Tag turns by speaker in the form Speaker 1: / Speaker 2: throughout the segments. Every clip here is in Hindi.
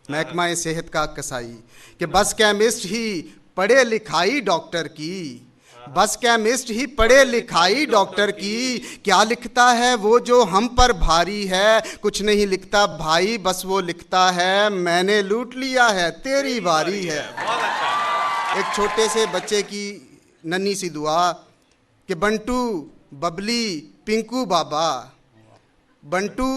Speaker 1: महकमा सेहत का कसाई कि बस केमिस्ट ही पढ़े लिखाई डॉक्टर की, बस केमिस्ट ही पढ़े लिखाई डॉक्टर की, क्या लिखता है वो जो हम पर भारी है, कुछ नहीं लिखता भाई बस वो लिखता है मैंने लूट लिया है तेरी बारी है। एक छोटे से बच्चे की नन्ही सी दुआ कि बंटू बबली पिंकू बाबा, बंटू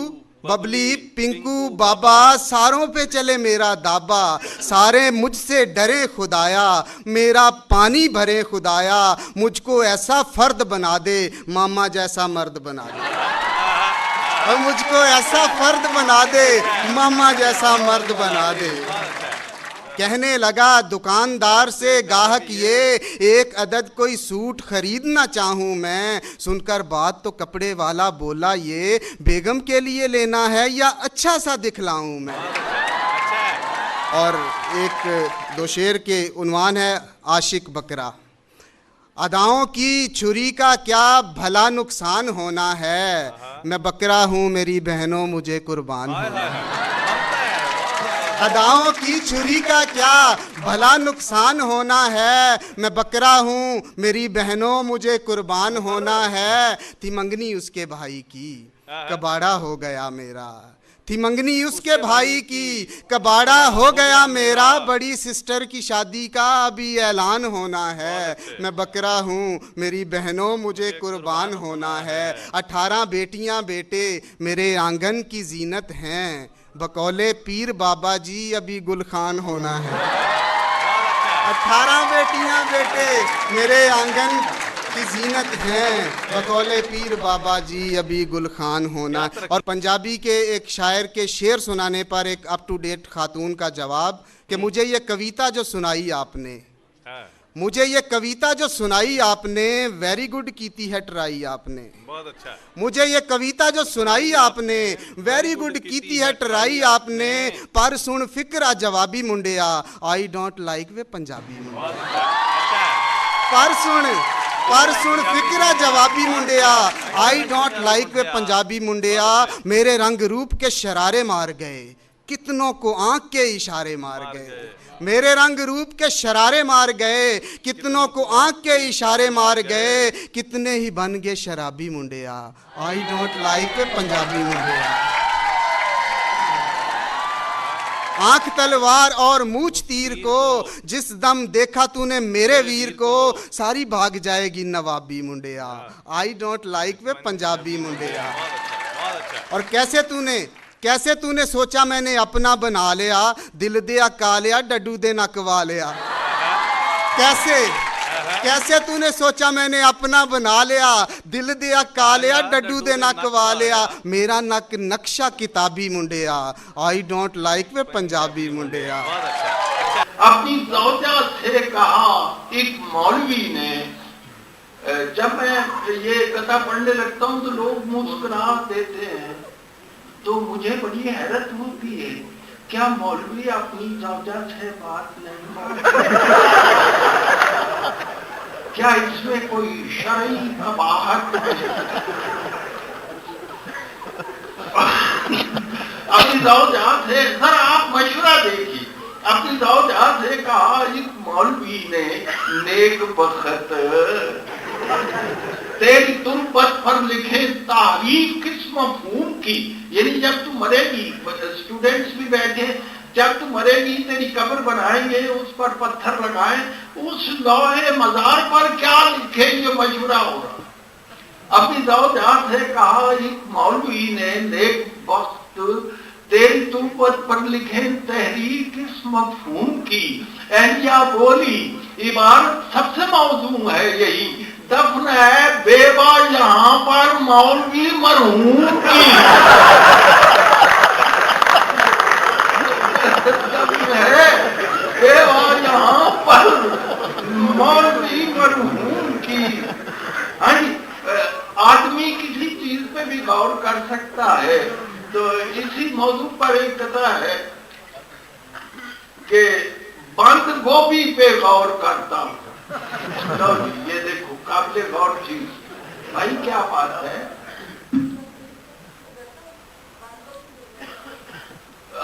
Speaker 1: बबली पिंकू बाबा, सारों पे चले मेरा दाबा, सारे मुझसे डरे खुदाया, मेरा पानी भरे खुदाया, मुझको ऐसा फर्द बना दे मामा जैसा मर्द बना दे, और मुझको ऐसा फर्द बना दे मामा जैसा मर्द बना दे। कहने लगा दुकानदार से गाहक ये, एक अदद कोई सूट खरीदना चाहूँ मैं, सुनकर बात तो कपड़े वाला बोला ये, बेगम के लिए लेना है या अच्छा सा दिखलाऊं मैं। और एक दो शेर के उन्वान है आशिक बकरा। अदाओं की छुरी का क्या भला नुकसान होना है, मैं बकरा हूँ मेरी बहनों मुझे कुर्बान होना है। अदाओं की छुरी का क्या भला नुकसान होना है, मैं बकरा हूँ मेरी बहनों मुझे कुर्बान होना है। थी मंगनी उसके भाई की कबाड़ा हो गया मेरा, थी मंगनी उसके भाई की कबाड़ा हो गया मेरा, बड़ी सिस्टर की शादी का अभी ऐलान होना है, मैं बकरा हूँ मेरी बहनों मुझे कुर्बान होना है। 18 बेटियाँ बेटे मेरे आंगन की जीनत हैं, बकौले पीर बाबा जी अभी गुलखान होना है। 18 बेटियां बेटे मेरे आंगन की जीनत हैं, बकौले पीर बाबा जी अभी गुलखान होना। और पंजाबी के एक शायर के शेर सुनाने पर एक अप टू डेट खातून का जवाब कि मुझे ये कविता जो सुनाई आपने, मुझे ये कविता जो सुनाई आपने, वेरी गुड कीती है ट्राई आपने, बहुत अच्छा। मुझे ये कविता जो सुनाई आपने, वेरी गुड कीती है ट्राई आपने, पर सुन फिक्रा जवाबी मुंडिया, आई डोंट लाइक वे पंजाबी मुंडिया। पर सुन फिक्रा जवाबी मुंडिया, आई डोंट लाइक वे पंजाबी मुंडिया, मेरे रंग रूप के शरारे मार गए, कितनों को आंख के इशारे मार गए, मेरे रंग रूप के शरारे मार गए, कितनों को आंख के इशारे मार गए, कितने ही बन गए शराबी मुंडिया, आई डोंट लाइक पंजाबी मुंडिया। आंख तलवार और मूछ तीर को, जिस दम देखा तूने मेरे वीर को, सारी भाग जाएगी नवाबी मुंडिया, आई डोंट लाइक वे पंजाबी मुंडिया। और कैसे तूने सोचा मैंने अपना बना लिया, दिल दिया का लिया डड्डू दे नक वा लिया। कैसे तूने सोचा मैंने अपना बना लिया, दिल दिया का लिया डड्डू दे नक वा लिया, मेरा नक नक्शा किताबी मुंडिया, आई डोंट लाइक वे पंजाबी मुंडिया।
Speaker 2: अपनी ज़ौजा से कहा एक मौलवी ने, जब मैं ये कथा पढ़ने लगता हूँ तो लोग मुस्कुरा देते हैं, तो मुझे बड़ी हैरत होती है, क्या मौलवी अपनी ज़ौजा से बात नहीं करते? क्या इसमें कोई शरई कबाहत है? अपनी ज़ौजा से सर आप मशवरा देखिए, अपनी ज़ौजा से कहा एक मौलवी ने, नेक बख्त तेरी तुरबत पर लिखे तारीफ किस मफहूम की, यानी जब तू मरेगी, स्टूडेंट्स भी बैठे, जब तू मरेगी तेरी कब्र बनाएंगे, उस पर पत्थर लगाएं, उस लौहे मजार पर क्या लिखे ये मशवरा हो रहा। अपनी ज़ौजा से कहा एक मौलवी ने, नेक वक्त तेरी तुरबत पर लिखे तहरीर किस मफहूम की, एहलिया बोली इबारत सबसे मौजूम है यही, दफन है बेवा यहाँ पर मौलवी मरहूम की। दफन है बेवा यहाँ पर मौलवी मरहूम की। आदमी किसी चीज पे भी गौर कर सकता है, तो इसी मौजू पर एक कथा है कि बंद गोभी पे गौर करता हूं। तो ये देखो काबिले गौर चीज, भाई क्या बात है।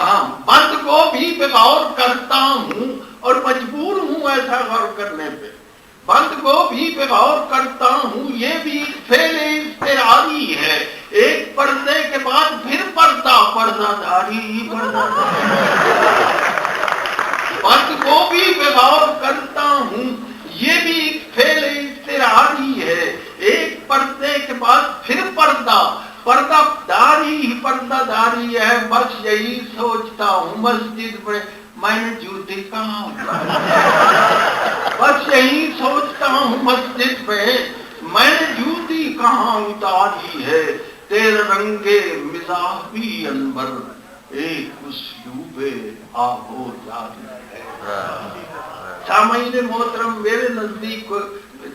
Speaker 2: हाँ, बंद को भी बगौर करता हूँ और मजबूर हूँ ऐसा गौर करने पे। बंद को भी बगौर करता हूँ, ये भी फेले इस्तेरारी है। एक पर्दे के बाद फिर पर्दा, पर्दाधारी बंद को भी बगौर करता हूँ, ये भी फेले इस्तेरारी है। एक पर्दे के बाद फिर पर्दा, पर्दादारी ही पर्दादारी है। बस यही सोचता हूँ मस्जिद में मैंने जूती कहाँ उतारी, बस यही सोचता हूँ मस्जिद में मैंने जूती कहाँ उतारी है। तेरे रंगे मिजाबी अनबर एक उस्लूबे आहो जारी है। सामईन मोहतरम, मेरे नजदीक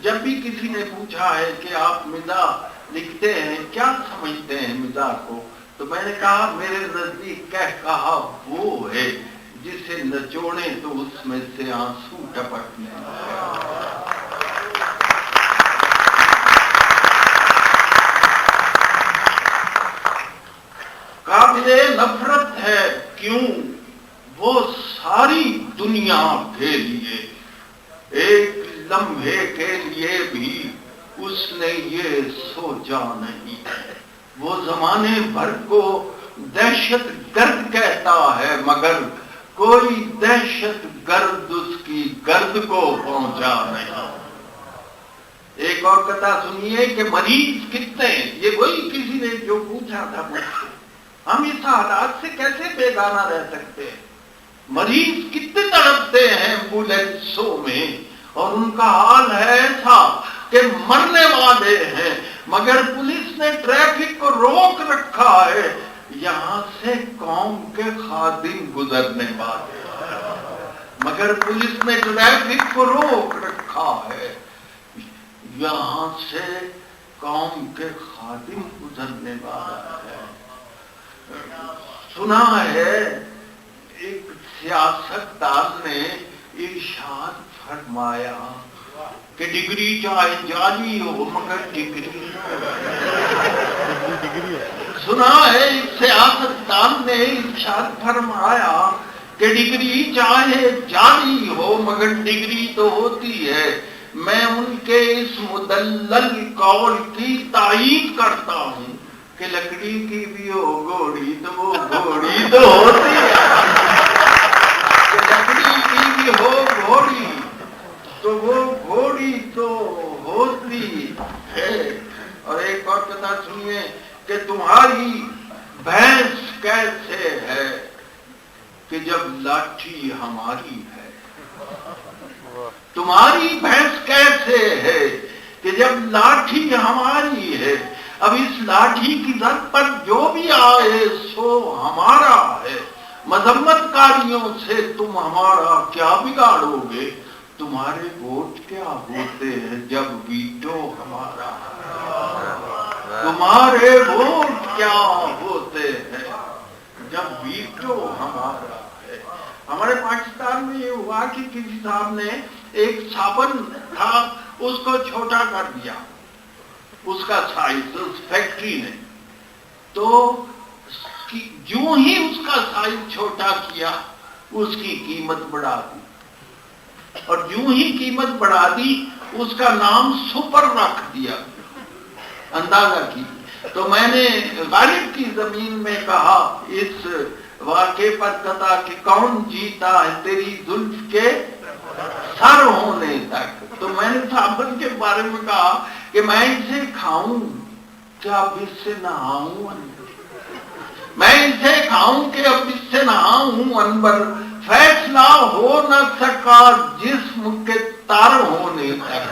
Speaker 2: जब भी किसी ने पूछा है कि आप मिजाह लिखते हैं, क्या समझते हैं मिजाह को, तो मैंने कहा मेरे नजदीक कहा वो है जिसे नचोड़े तो उसमें से आंसू टपकने काबिले नफरत है क्यों वो सारी दुनिया के लिए, एक लम्हे के लिए भी उसने ये सोचा नहीं। वो जमाने भर को दहशत गर्द कहता है मगर कोई दहशत गर्द उसकी गर्द को पहुंचा नहीं। एक और कथा सुनिए कि मरीज कितने, ये वही किसी ने जो पूछा था मुझसे, हम इस हालात से कैसे बेगाना रह सकते हैं। मरीज कितने तड़पते हैं एम्बुलेंसों में और उनका हाल है ऐसा कि मरने वाले हैं, मगर पुलिस ने ट्रैफिक को रोक रखा है। यहां से कौम के खादिम गुजरने वाले हैं, मगर पुलिस ने ट्रैफिक को रोक रखा है। यहां से कौम के खादिम गुजरने वाला है। सुना है एक सियासतदान ने इरशाद फरमाया कि डिग्री चाहे जाली हो मगर डिग्री। सुना है एक सियासतदान ने इरशाद फरमाया कि डिग्री चाहे जाली हो मगर डिग्री तो होती है। मैं उनके इस मुदल्लल कौल की तायीद करता हूँ कि लकड़ी की भी हो घोड़ी तो वो घोड़ी तो होती है, कि लकड़ी की भी हो घोड़ी तो वो घोड़ी तो होती है। और एक और कथा सुनिए कि तुम्हारी भैंस कैसे है कि जब लाठी हमारी है। तुम्हारी भैंस कैसे है कि जब लाठी हमारी है। अब इस लाठी की दर पर जो भी आए सो हमारा है। मजम्मतकारियों से तुम हमारा क्या बिगाड़ोगे। तुम्हारे वोट क्या होते हैं जब वीटो हमारा है। तुम्हारे वोट क्या होते हैं जब वीटो हमारा है। हमारे पाकिस्तान में ये हुआ कि किसी साहब ने एक साबुन था उसको छोटा कर दिया, उसका साइज उस फैक्ट्री ने, तो जो ही उसका साइज छोटा किया उसकी कीमत बढ़ा दी और जो ही कीमत बढ़ा दी उसका नाम सुपर रख दिया। अंदाजा की तो मैंने गालिब की जमीन में कहा इस वाक़े पर कथा कि कौन जीता है तेरी जुल्फ के सर होने तक। तो मैंने साबुन के बारे में कहा कि मैं इसे खाऊं क्या अब इससे नहाऊं, मैं इसे खाऊं कि अब इससे नहाऊं अनबर। फैसला हो न सका जिस्म के तर होने तक।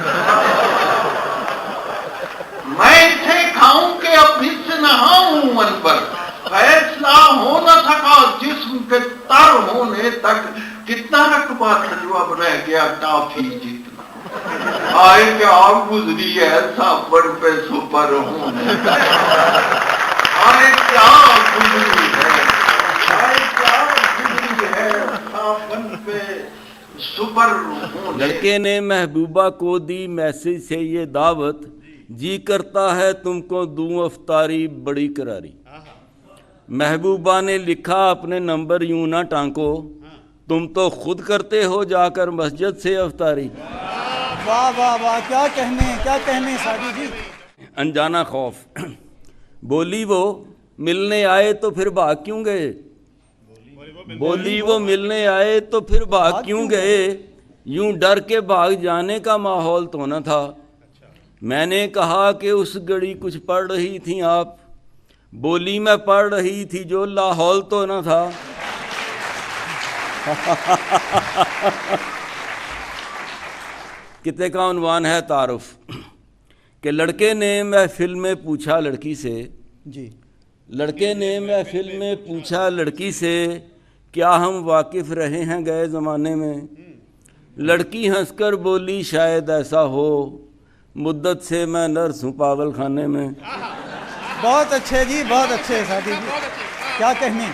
Speaker 2: मैं इसे खाऊं कि अब इससे नहाऊं अनबर। फैसला हो न सका जिस्म के तर होने तक। कितना रकबा था जो अब रह गया टाफी जितना। आए क्या गुजरी है साबर पे सुपर होने तक। आए क्या गुजरी है, आए क्या गुजरी है साबर पे सुपर होने।
Speaker 3: लड़के ने महबूबा को दी मैसेज से ये दावत, जी करता है तुमको दूं अफ्तारी बड़ी करारी। महबूबा ने लिखा अपने नंबर यूं ना टांको, तुम तो खुद करते हो जाकर मस्जिद से अफ्तारी।
Speaker 4: वाह वाह वाह, क्या कहने सादी जी।
Speaker 3: अनजाना खौफ। बोली वो मिलने आए तो फिर भाग क्यों गए, बोली वो मिलने आए तो फिर भाग क्यों गए, यूं डर के भाग जाने का माहौल तो न था। मैंने कहा कि उस घड़ी कुछ पढ़ रही थी आप, बोली मैं पढ़ रही थी जो लाहौल तो न था। कितने का उन्वान है तारुफ कि लड़के ने महफिल में पूछा लड़की से
Speaker 4: जी,
Speaker 3: लड़के ने महफिल में पूछा लड़की से, क्या हम वाकिफ़ रहे हैं गए ज़माने में। लड़की हंसकर बोली शायद ऐसा हो, मुद्दत से मैं नर्स हूँ पागल खाने में।
Speaker 4: बहुत अच्छे जी, बहुत अच्छे सादी जी, क्या कहने।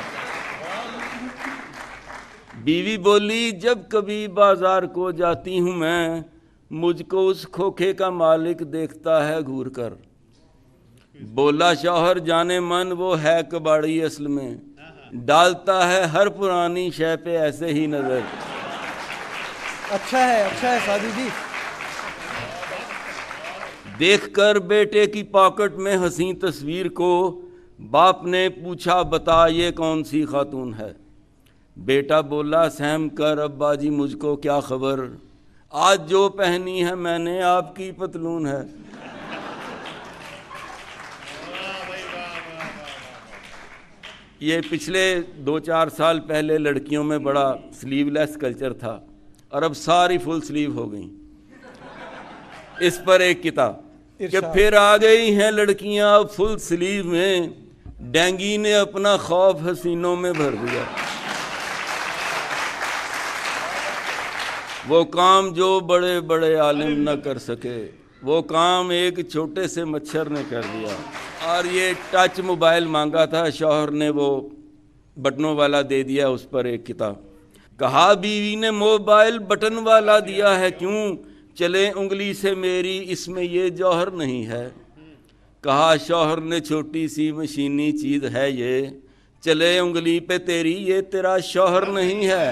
Speaker 3: बीवी बोली जब कभी बाजार को जाती हूँ मैं, मुझको उस खोखे का मालिक देखता है घूर कर। बोला शौहर जाने मन वो है कबाड़ी असल में, डालता है हर पुरानी शय पे ऐसे ही नजर।
Speaker 4: अच्छा है सादी जी।
Speaker 3: देखकर बेटे की पॉकेट में हंसी तस्वीर को, बाप ने पूछा बता ये कौन सी खातून है। बेटा बोला सहम कर अब्बा जी मुझको क्या खबर, आज जो पहनी है मैंने आपकी पतलून है। ये पिछले 2-4 साल पहले लड़कियों में बड़ा स्लीवलेस कल्चर था और अब सारी फुल स्लीव हो गई। इस पर एक किताब कि फिर आ गई हैं लड़कियां अब फुल स्लीव में, डेंगी ने अपना खौफ हसीनों में भर दिया। वो काम जो बड़े बड़े आलिम न कर सके, वो काम एक छोटे से मच्छर ने कर दिया। और ये टच मोबाइल मांगा था, शौहर ने वो बटनों वाला दे दिया, उस पर एक किताब। कहा बीवी ने मोबाइल बटन वाला दिया है क्यों, चले उंगली से मेरी इसमें ये जौहर नहीं है। कहा शौहर ने छोटी सी मशीनी चीज़ है ये, चले उंगली पे तेरी ये तेरा शौहर नहीं है।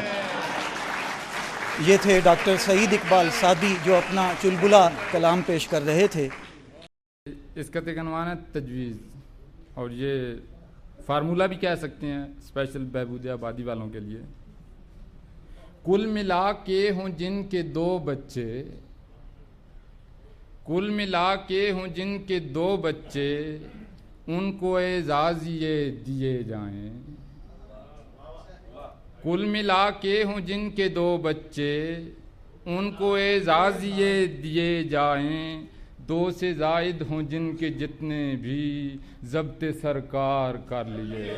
Speaker 4: ये थे डॉक्टर सईद इकबाल सादी जो अपना चुलबुला कलाम पेश कर रहे थे।
Speaker 5: इसका तकनवान है तजवीज़, और ये फार्मूला भी कह सकते हैं स्पेशल बहबूद आबादी वालों के लिए। कुल मिला के हों जिनके 2 बच्चे, कुल मिला के हों जिनके 2 बच्चे, उनको एजाज़ ये दिए जाएं। कुल मिला के हों जिनके 2 बच्चे, उनको एजाज़ ये दिए जाएं। 2 से ज़ायद हों जिनके जितने भी, ज़ब्ते सरकार कर लिए।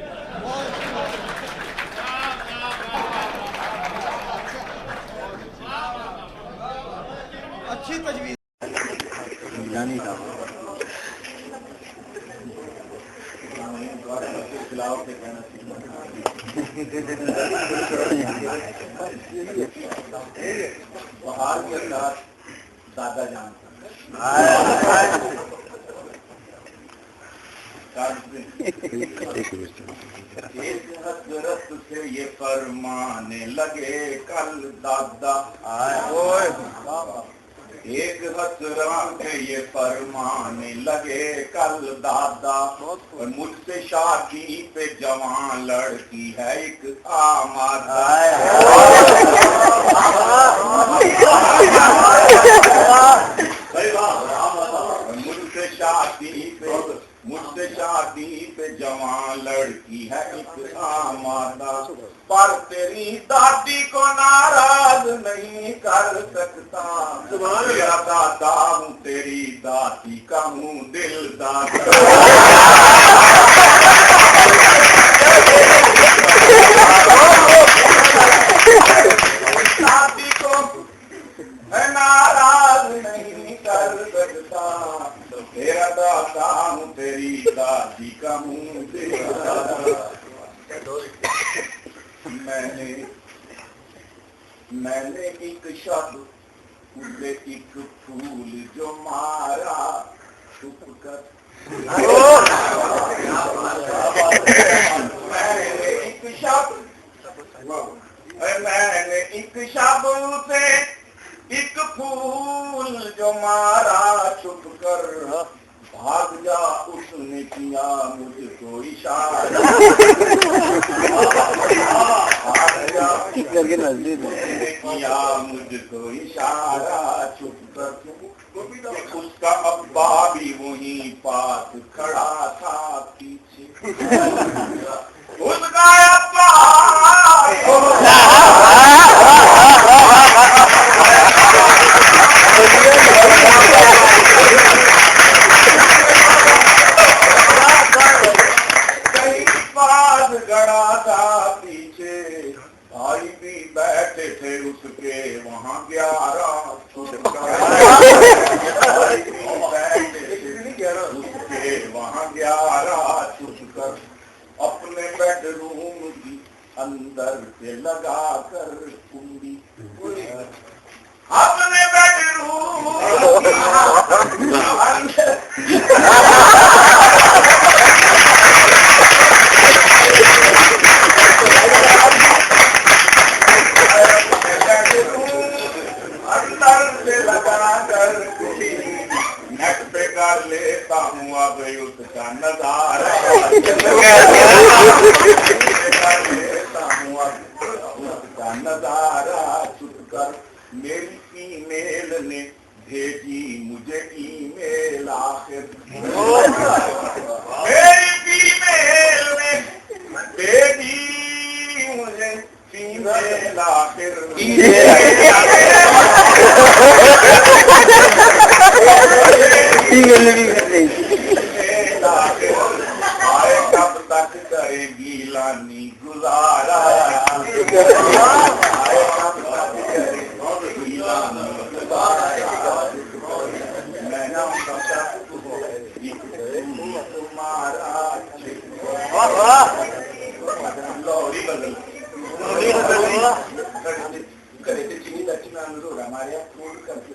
Speaker 4: अच्छी तजवीज़।
Speaker 2: दादा जान हजरत से ये फरमाने लगे कल दादा, एक हजरत से ये फरमाने लगे कल दादा, और मुझसे शादी पे जवान लड़की है एक आमादा। मुझसे शादी पे जवान लड़की है एक आमादा, पर तेरी दादी को नाराज नहीं कर सकता। मेरा दादा हूँ तेरी दादी का हूँ दिल दादा। दादी को नाराज नहीं कर सकता, तेरा दादा हूँ तेरी दादी का हूँ दिल दादा। मैंने एक शब्द उसे एक फूल जो मारा छुप कर, मैंने एक शब से एक फूल जो मारा छुप कर, भाग जा उसने किया मुझको इशारा, भाग जा उसने किया मुझको इशारा छुप कर। उसका अब्बा भी वहीं पास खड़ा था पीछे, उसका अब्बा गड़ा था पीछे, भाई भी बैठे थे उसके वहाँ 11 भाई भी बैठे थे उसके वहाँ 11 छुपकर, अपने बेडरूम की अंदर से लगा कर कुंडी, अपने बेडरूम अंदर से लगा कर कुंडी, नेट पे कर लेता हूँ अब उसका नजारा, लेता हूँ अब उसका नजारा छुपकर। मेरी ईमेल ने भेजी मुझे ईमेल आखिर, मेरी ईमेल ने भेजी मुझे ईमेल आखिर, आए कब तक करेगी लानी गुजारा, आए कब तक करेगी लानी गुजारा, मैं ना तुम्हारा लोरी बदल करे थे चीनी दक्षिणा अनुरोध हमारे फूल करके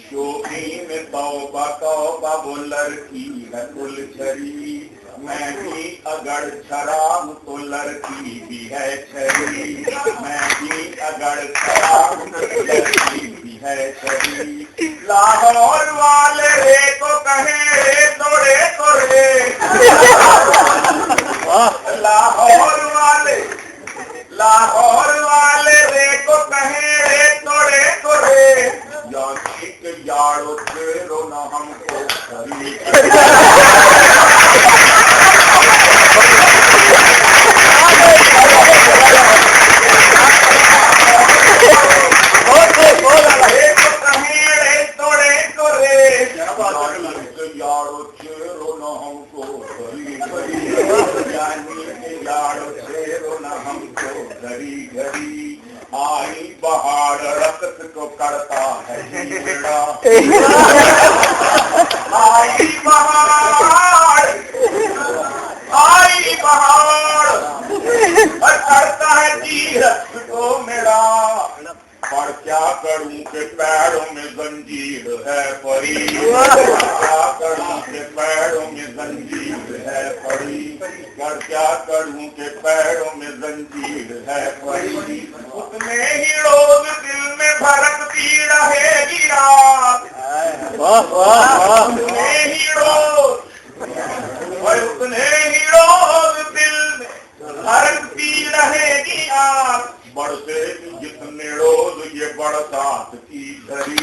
Speaker 2: शोभी में तौबा तौबा वो लड़की है कुल छरी, मैं भी अगर शराब तो लड़की भी है छरी, मैं भी अगर शराब तो लड़की भी है छरी। लाहौर वाले रे को कहे रे तोड़े को रे, लाहौर वाले रे को कहे रे तोड़े को रे, यारो तेरो न हमको यारो तेरो न हमको यारो तेरो न हमको घड़ी घड़ी, आई बहार रक्त को करता है जीवड़ा, आई बहार करता है जीरत को मेरा, पर क्या करूं के पैरों में जंजीर है पड़ी, क्या करूं के पैरों में जंजीर है पड़ी, पर क्या करूं के पैरों में जंजीर है पड़ी। उतने ही रोज दिल में भड़कती रहेगी रात, उतने ही रोज दिल में भड़कती रहेगी आग, बढ़ते जितने रोज ये बरसात की घड़ी,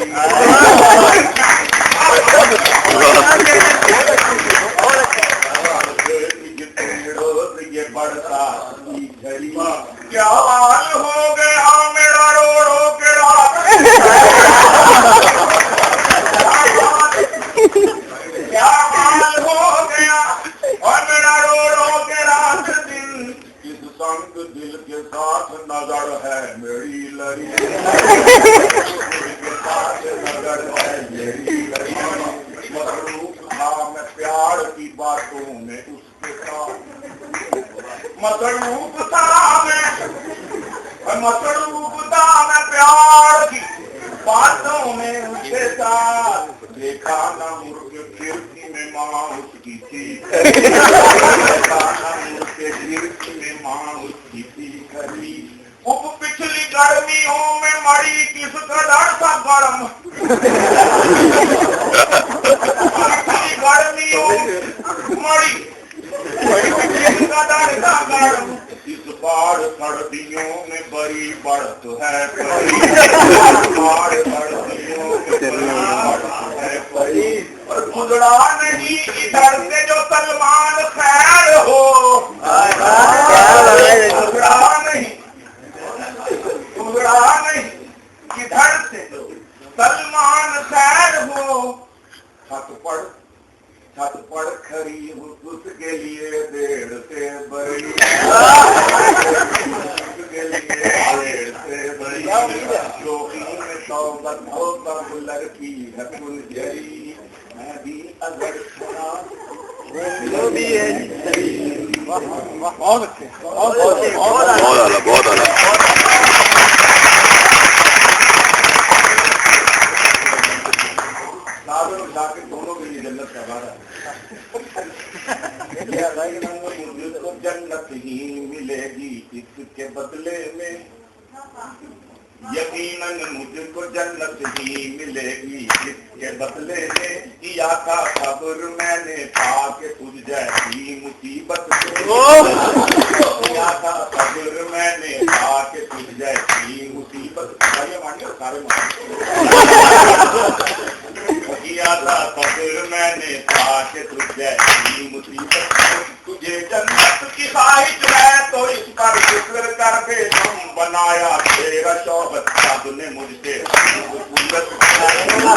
Speaker 2: जितने रोज ये बरसात की घड़ी। क्या हाल हो गया मेरा रो रो के रात, क्या हाल हो गया और मेरा रो रो के रात दिन, इस संग दिल के साथ नजर है मेरी लड़ी, के साथ नजर है मेरी लड़ी, मसरूफ था मैं प्यार की बातों में उसके साथ, मसरूफ था मैं
Speaker 6: मसरूबता में प्यार की बातों में उसके साथ देखा ना मुर्ग खिड़की में माँ उसकी थी, देखा ना मुर्ग खिड़की में माँ उसकी थी खरी। उप पिछली गर्मियों में मरी किस कदर सा गर्म, पिछली गर्मियों मरी किस कदर सा गर्म, इस बार सर्दियों में बड़ी बढ़त है परी, बार सर्दियों में बड़ी बढ़त है परी। और गुजरा नहीं इधर से जो सलमान खैर हो, गुजरा नहीं किधर से तो सलमान खैर हो। छत पड़ खरी हूँ उसके लिए देर से बड़ी, उसके लिए देर से बड़ी। शौकीन में शौकत हो तब लड़की है फुलझड़ी, मैं भी अगर सुना जो भी है। बहुत अच्छे, बहुत जाके दोनों के लिए जन्नत का वादा मुझको जन्नत ही मिलेगी इसके बदले में, यकीनन मुझको जन्नत ही मिलेगी इसके बदले में। किया था खबर मैंने पाके तुझ जैसी मुसीबत से, किया था खबर मैंने पाके तुझ जैसी मुसीबत। मानिए सारे किया था खबर मैंने पाके तुझ जैसी मुसीबत। तुझे जन्नत की ख्वाहिश है तो इस पर शुक्र कर दे, तुम बनाया तेरा शौकत रब ने मुझसे खूबसूरत बनाया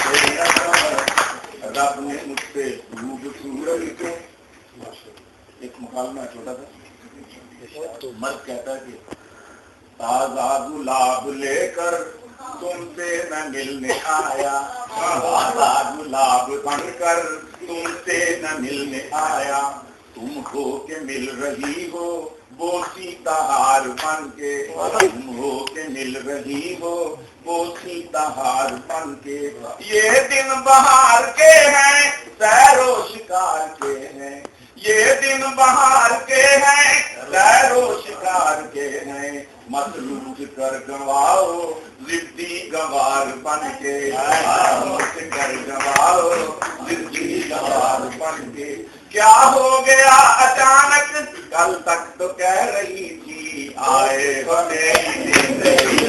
Speaker 6: तेरा शौकत रब ने मुझसे खूबसूरत। एक मुकालमा छोटा सा, तो मर्द कहता है कि ताजा गुलाब लेकर तुमसे न मिलने आया, ताजा गुलाब बनकर तुमसे न मिलने आया। तुम हो के मिल रही हो वो सीताहार बन के, तुम हो के मिल रही हो वो सीताहार बन के। ये दिन बहार के हैं सैरो शिकार के हैं, ये दिन बहार के हैं सैरो शिकार के हैं। मत लूट कर गवाओ जिद्दी गवार बन के, लूट कर गवाओ जिद्दी गवार बन के। क्या हो गया अचानक कल तक तो कह रही थी आए हो मेरी जिंदगी।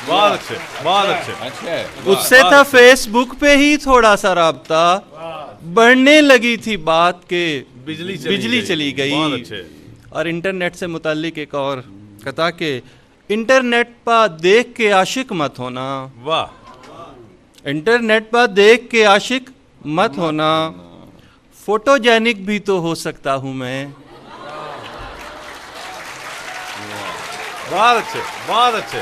Speaker 7: बहुत अच्छे, बहुत अच्छे।
Speaker 8: उससे था फेसबुक पे ही थोड़ा सा राब्ता, बढ़ने लगी थी बात के बिजली चली गई।
Speaker 7: बहुत अच्छे।
Speaker 8: और इंटरनेट से मुताल्लिक एक और कथा के इंटरनेट पर देख के आशिक मत होना।
Speaker 7: वाह।
Speaker 8: इंटरनेट पर देख के आशिक मत होना, फोटोजेनिक भी तो हो सकता हूँ मैं।
Speaker 7: बहुत अच्छे, बहुत अच्छे।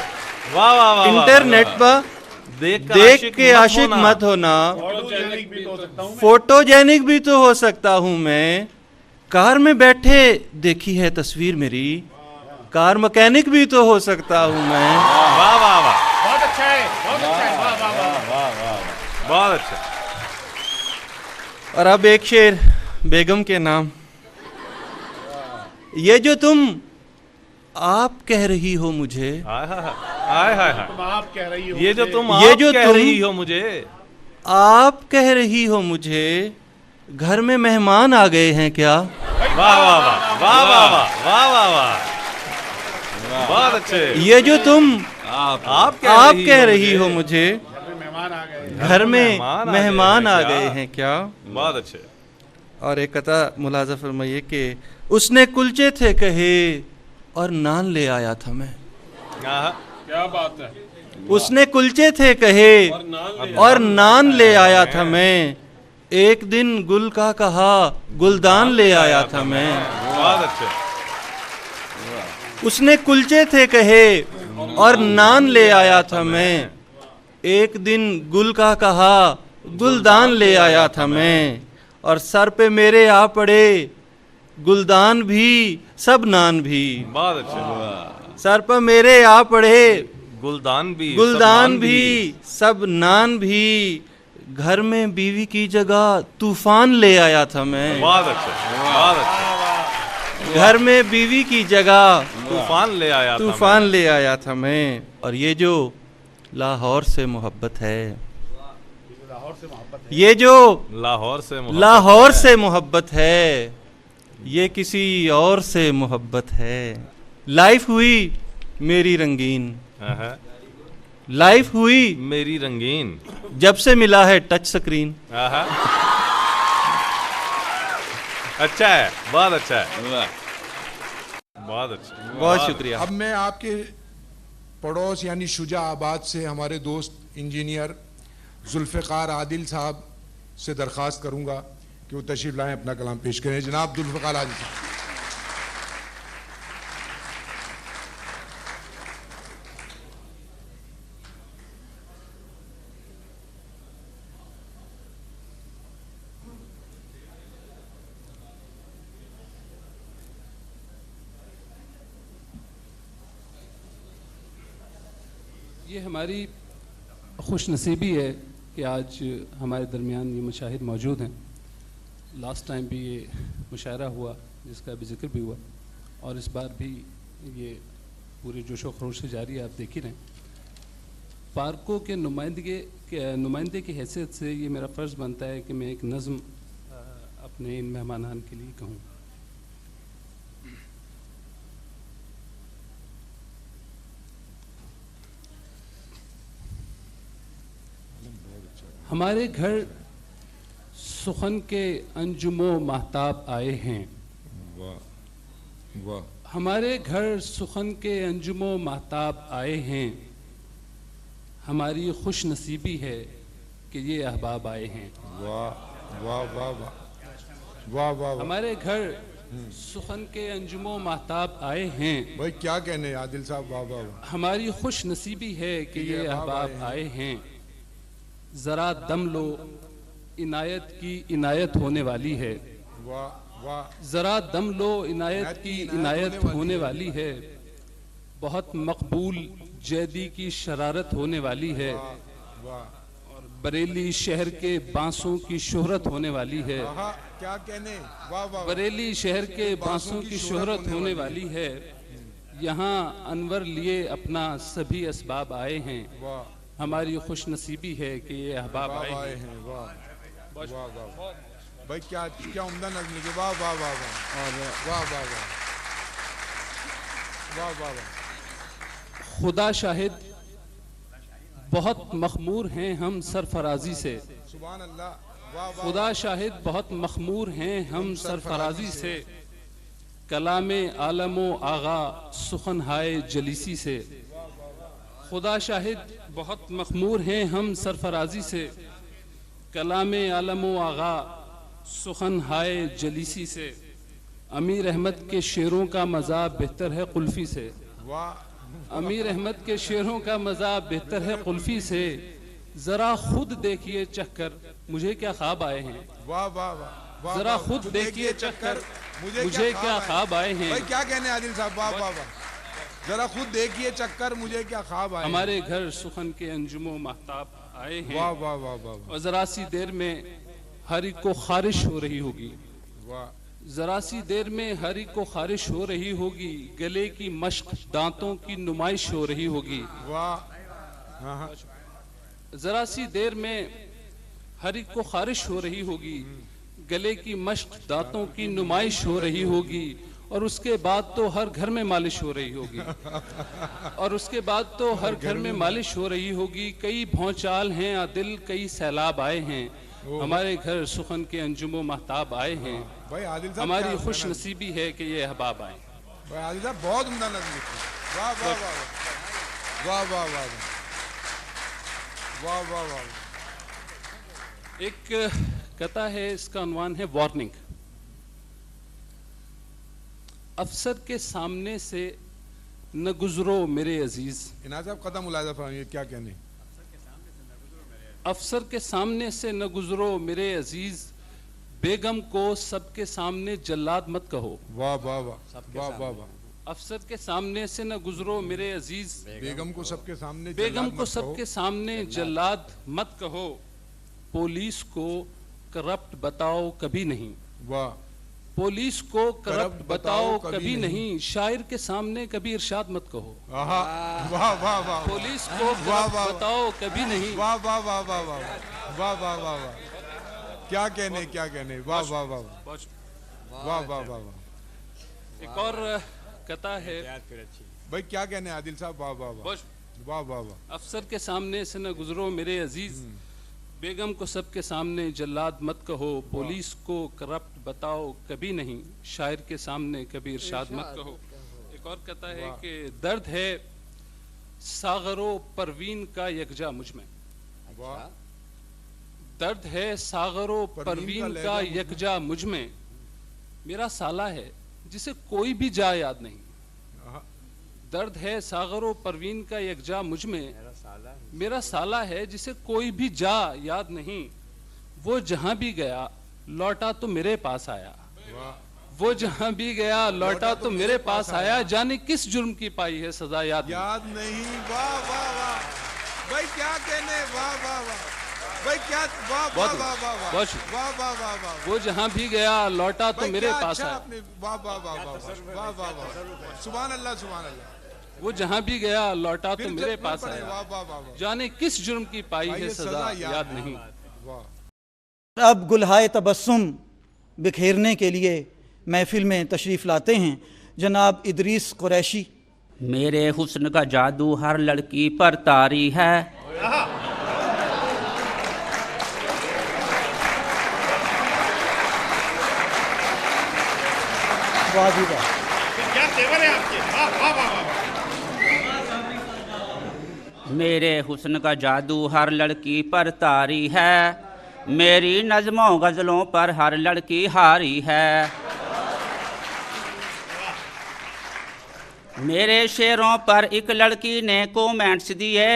Speaker 7: वाह वाह वाह।
Speaker 8: इंटरनेट पर देख के आशिक मत होना, फोटोजेनिक भी तो हो सकता हूँ मैं। कार में बैठे देखी है तस्वीर मेरी, कार मैकेनिक भी तो हो सकता हूँ मैं।
Speaker 7: वाह वाह वाह।
Speaker 9: बहुत अच्छा है, बहुत अच्छा है। वाह वाह वाह वाह,
Speaker 7: बहुत अच्छा।
Speaker 8: और अब एक शेर बेगम के नाम। ये जो तुम आप कह रही हो मुझे,
Speaker 7: हाय हाय हाय हाय,
Speaker 9: तुम आप कह रही हो,
Speaker 7: ये जो तुम
Speaker 8: ये
Speaker 7: आप
Speaker 8: जो
Speaker 7: कह
Speaker 8: तुम
Speaker 7: रही हो मुझे,
Speaker 8: आप कह रही हो मुझे, घर में मेहमान आ गए हैं क्या?
Speaker 7: वाह वाह वाह वाह वाह वाह वाह वाह, बहुत अच्छे।
Speaker 8: ये जो तुम
Speaker 7: आप
Speaker 8: कह रही हो मुझे,
Speaker 9: मेहमान आ गए,
Speaker 8: घर में मेहमान आ गए हैं क्या?
Speaker 7: बहुत अच्छे।
Speaker 8: और एक कथा मुलाजा फरमाइए कि उसने कुलचे थे कहे और नान ले आया था मैं।
Speaker 9: क्या बात है।
Speaker 8: उसने कुलचे थे कहे और नान ले आया था मैं, एक दिन गुल का कहा गुलदान ले आया था मैं।
Speaker 7: बहुत अच्छे।
Speaker 8: उसने कुलचे थे कहे और नान ले आया था मैं, एक दिन गुल का कहा गुलदान ले आया था मैं, और सर पे मेरे आ पड़े गुलदान भी सब नान भी।
Speaker 7: बहुत अच्छा।
Speaker 8: सर पर मेरे आ पड़े
Speaker 7: गुलदान भी
Speaker 8: सब नान भी, घर में बीवी की जगह तूफान ले आया था मैं।
Speaker 7: बहुत अच्छा, बहुत अच्छा।
Speaker 8: घर में बीवी की जगह
Speaker 7: तूफान ले
Speaker 8: आया था मैं। और ये जो लाहौर से मोहब्बत है, ये जो लाहौर से मोहब्बत है, ये किसी और से मोहब्बत है। लाइफ हुई मेरी रंगीन, लाइफ हुई
Speaker 7: मेरी रंगीन,
Speaker 8: जब से मिला है टच स्क्रीन।
Speaker 7: अच्छा है, बहुत अच्छा है, बहुत अच्छा,
Speaker 8: बहुत शुक्रिया।
Speaker 10: अब मैं आपके पड़ोस यानी शुजाआबाद से हमारे दोस्त इंजीनियर जुल्फ़िकार आदिल साहब से दरख्वास्त करूंगा कि वो तशरीफ लाएं, अपना कलाम पेश करें। जनाब जुल्फ़िकार आदिल साहब।
Speaker 11: ये हमारी खुशनसीबी है कि आज हमारे दरमियान ये मुशाहिद मौजूद हैं। लास्ट टाइम भी ये मुशायरा हुआ जिसका अभी जिक्र भी हुआ, और इस बार भी ये पूरे जोश व खरोश से जारी है। आप देख ही रहे हैं। पार्कों के नुमाइंदे की हैसियत से ये मेरा फ़र्ज़ बनता है कि मैं एक नज़्म अपने इन मेहमानान के लिए कहूँ। हमारे घर सुखन के अंजुमो महताब आए हैं।
Speaker 10: वाह वाह।
Speaker 11: हमारे घर सुखन के अंजुमो महताब आए हैं। हमारी खुश नसीबी है कि ये अहबाब आए हैं।
Speaker 10: वाह वाह वाह वाह वाह वाह।
Speaker 11: हमारे घर सुखन के अंजुमो महताब आए हैं।
Speaker 10: भाई क्या कहने आदिल साहब, वाह वाह वाह।
Speaker 11: हमारी खुश नसीबी है कि ये अहबाब आए हैं। जरा दम लो, इनायत की इनायत होने वाली है।
Speaker 10: वाह वाह।
Speaker 11: जरा दम लो, इनायत की इनायत होने वाली है। बहुत मकबूल जैदी की शरारत होने वाली है। और बरेली शहर के बांसों की शोहरत होने वाली है।
Speaker 10: क्या कहने, वाह वाह।
Speaker 11: बरेली शहर के बांसों की शोहरत होने वाली है। यहाँ अनवर लिए अपना सभी असबाब आए हैं। हमारी खुश नसीबी है कि ये अहबाब आए हैं।
Speaker 10: वाह वाह वाह। भाई क्या क्या उम्दा नज़्म लिखी। वाह वाह वाह वाह। और वाह वाह वाह वाह वाह वाह।
Speaker 11: खुदा शाहिद बहुत मखमूर हैं हम सरफराजी से।
Speaker 10: सुभान अल्लाह।
Speaker 11: खुदा शाहिद बहुत मखमूर हैं हम सरफराजी से। कलामे आलमो आगा सुखन हाय जलीसी से। खुदा शाहिद बहुत मखमूर हैं हम सरफराजी से। कलामे आलमो आगा सुखन हाय जलीसी से। अमीर अहमद के शेरों का मज़ा बेहतर है कुल्फ़ी से। अमीर अहमद के शेरों का मज़ा बेहतर है कुल्फ़ी से। ज़रा खुद देखिए चक्कर मुझे क्या ख्वाब आए हैं।
Speaker 10: वाह वाह वाह।
Speaker 11: ज़रा खुद देखिए चक्कर मुझे क्या ख्वाब आए हैं।
Speaker 10: भाई क्या कहने आदिल साहब, वाह वाह वाह। जरा खुद देखिए चक्कर मुझे क्या ख्वाब आए।
Speaker 11: हमारे घर सुखन के अंजुमो महताब आए हैं।
Speaker 10: वाह वाह वाह वाह।
Speaker 11: और जरा सी देर में हर एक को खारिश हो रही होगी।
Speaker 10: वाह।
Speaker 11: जरा सी देर में हर एक को खारिश हो रही होगी। गले की मश्क दांतों की नुमाइश हो रही होगी।
Speaker 10: वाह।
Speaker 11: जरा सी देर में हर एक को खारिश हो रही होगी। गले की मश्क दांतों की नुमाइश हो रही होगी। और उसके बाद तो हर घर में मालिश हो रही होगी। और उसके बाद तो हर घर में मालिश हो रही होगी। कई भौचाल हैं आदिल, कई सैलाब आए हैं। हमारे घर सुखन के अंजुमो महताब आए हैं। हमारी खुश नसीबी है कि ये अहबाब आए।
Speaker 10: भाई आदिल साहब बहुत उम्दा नज़्म लिखी। वाह वाह वाह वाह वाह वाह वाह वाह वाह।
Speaker 11: एक कथा है, इसका उन्वान है वार्निंग। अफसर के सामने से न गुजरो मेरे अजीज।
Speaker 10: इनाज साहब कदम मुलाजा फरमाइए, क्या कहने।
Speaker 11: अफसर के सामने से न गुजरो मेरे अजीज, बेगम को सबके सामने जल्लाद मत कहो।
Speaker 10: वाह वाह वाह वाह वाह वाह।
Speaker 11: अफसर के सामने से न गुजरो मेरे अजीज,
Speaker 10: बेगम को सबके सामने
Speaker 11: बेगम को सबके सामने जल्लाद मत कहो। पुलिस को करप्ट बताओ कभी नहीं।
Speaker 10: वाह।
Speaker 11: पुलिस को करप्ट बताओ कभी नहीं, शायर के सामने कभी इरशाद मत कहो।
Speaker 10: वाह वाह वाह।
Speaker 11: पुलिस को करप्ट बताओ कभी नहीं।
Speaker 10: वाह वाह वाह वाह वाह वाह वाह वाह वाह। क्या कहने क्या कहने। वाह वाह वाह वाह वाह वाह वाह।
Speaker 11: एक और कथा है
Speaker 10: भाई, क्या कहने आदिल साहब। वाह वाह वाह वाह वाह वाह।
Speaker 11: अफसर के सामने से न गुजरो मेरे अजीज, बेगम को सबके सामने जल्लाद मत कहो। पुलिस को करप्ट बताओ कभी नहीं, शायर के सामने कभी इरशाद मत कहो। एक और कथा है कि दर्द है सागरो परवीन का यकजा मुझ में। दर्द है सागरो परवीन का यकजा मुझ में, मेरा साला है जिसे कोई भी जा याद नहीं। दर्द है सागरो परवीन का यकजा मुझ में, मेरा साला है जिसे कोई भी जा याद नहीं। वो जहां भी गया लौटा तो मेरे पास आया। वो जहां भी गया लौटा तो मेरे पास आया, जाने किस जुर्म की पाई है सजा याद
Speaker 10: नहीं। वाह वाह वाह भाई, क्या कहने। वाह वाह वाह भाई, क्या। वाह वाह वाह वाह वाह वाह वाह वाह।
Speaker 11: वो जहां भी गया लौटा तो मेरे पास आया।
Speaker 10: वाह वाह वाह वाह वाह वाह। सुभान अल्लाह सुभान अल्लाह।
Speaker 11: वो जहां भी गया लौटा तो मेरे पास आया, जाने किस जुर्म की पाई है सजा याद नहीं।
Speaker 4: अब गुलहाए तबस्सुम बिखेरने के लिए महफिल में तशरीफ़ लाते हैं जनाब इदरीस कुरैशी।
Speaker 12: मेरे हुस्न का जादू हर लड़की पर तारी है।
Speaker 4: वाह जी वाह,
Speaker 9: क्या तेवर है आपके। वाह वाह वाह।
Speaker 12: मेरे हुस्न का जादू हर लड़की पर तारी है, मेरी नज़मों गज़लों पर हर लड़की हारी है। मेरे शेरों पर एक लड़की ने कमेंट्स दिए,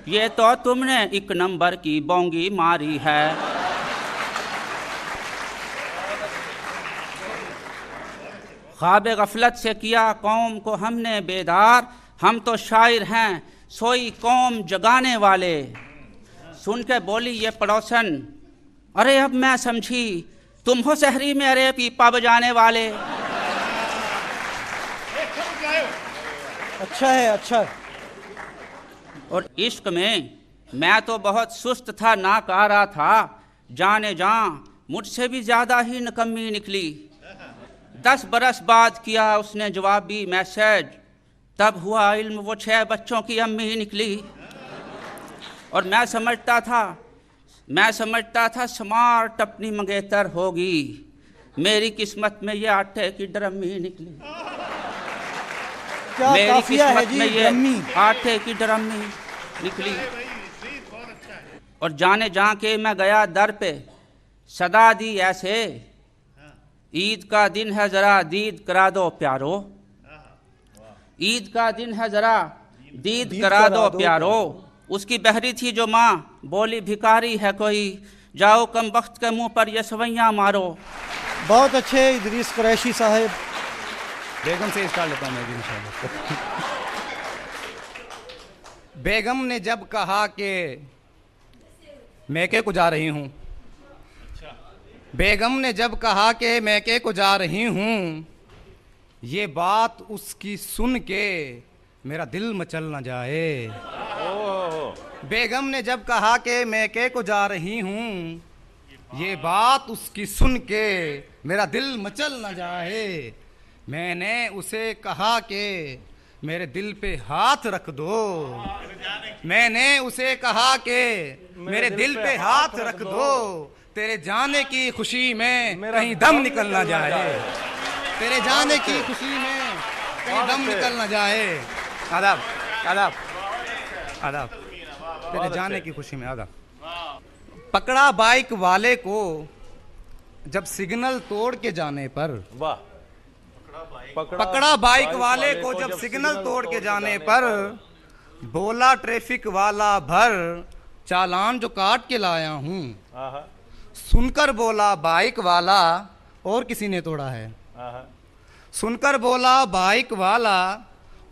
Speaker 12: ये तो तुमने एक नंबर की बोंगी मारी है। ख्वाब गफलत से किया कौम को हमने बेदार, हम तो शायर हैं सोई कौम जगाने वाले। सुन के बोली ये पड़ोसन, अरे अब मैं समझी तुम हो शहरी में अरे पीपा बजाने वाले।
Speaker 4: अच्छा है अच्छा।
Speaker 12: और इश्क में मैं तो बहुत सुस्त था, ना कह रहा था, जाने जा मुझसे भी ज़्यादा ही निकम्मी निकली। 10 बरस बाद किया उसने जवाबी मैसेज, तब हुआ इल्म वो 6 बच्चों की अम्मी निकली। और मैं समझता था स्मार्ट अपनी मंगेतर होगी, मेरी किस्मत में ये आटे की ड्रमी निकली। मेरी किस्मत में ये आटे की ड्रमी निकली। और जाने जा के मैं गया दर पे, सदा दी ऐसे, ईद का दिन है जरा दीद करा दो प्यारो। ईद का दिन है जरा दीद करा दो प्यारो। उसकी बहरी थी जो माँ, बोली भिखारी है कोई, जाओ कम वक्त के मुंह पर ये सवैयाँ मारो।
Speaker 4: बहुत अच्छे इदरीस कुरैशी साहब।
Speaker 13: बेगम से स्टार्ट लेता हूँ मैं भी इंशाल्लाह। बेगम ने जब कहा कि मैके को जा रही हूँ, बेगम ने जब कहा कि मैके को जा रही हूँ, ये बात उसकी सुन के मेरा दिल मचल न जाए। बेगम ने जब कहा कि मैके को जा रही हूँ, ये बात उसकी सुन के मेरा दिल मचल न जाए। मैंने उसे कहा कि मेरे दिल पे हाथ रख दो। मैंने उसे कहा कि मेरे दिल पे हाथ रख दो, तेरे जाने की खुशी में कहीं दम निकल ना जाए। तेरे जाने की खुशी में कहीं दम निकल ना जाए। आदाब आदाब आदाब। तेरे जाने की खुशी में आदाब। पकड़ा बाइक वाले को जब सिग्नल तोड़ के जाने पर,
Speaker 7: वाह।
Speaker 13: पकड़ा बाइक वाले को जब सिग्नल तोड़ के जाने पर, बोला ट्रैफिक वाला भर चालान जो काट के लाया हूँ। सुनकर बोला बाइक वाला और किसी ने तोड़ा है। सुनकर बोला बाइक वाला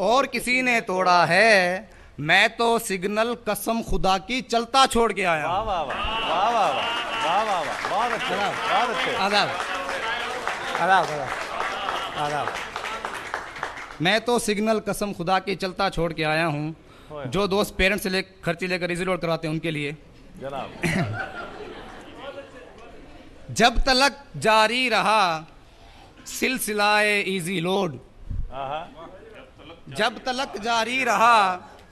Speaker 13: और किसी ने तोड़ा है, मैं तो सिग्नल कसम खुदा की चलता छोड़ के आया।
Speaker 7: वाह वाह वाह वाह वाह वाह वाह, बहुत अच्छे, बहुत अच्छे।
Speaker 13: आदाब आदाब आदाब। मैं तो सिग्नल कसम खुदा की चलता छोड़ के आया हूँ। जो दोस्त पेरेंट्स से खर्ची लेकर इजी लोड करवाते हैं उनके लिए
Speaker 7: जनाब।
Speaker 13: जब तलक जारी रहा सिलसिलाए इजी लोड, जब तलक जारी रहा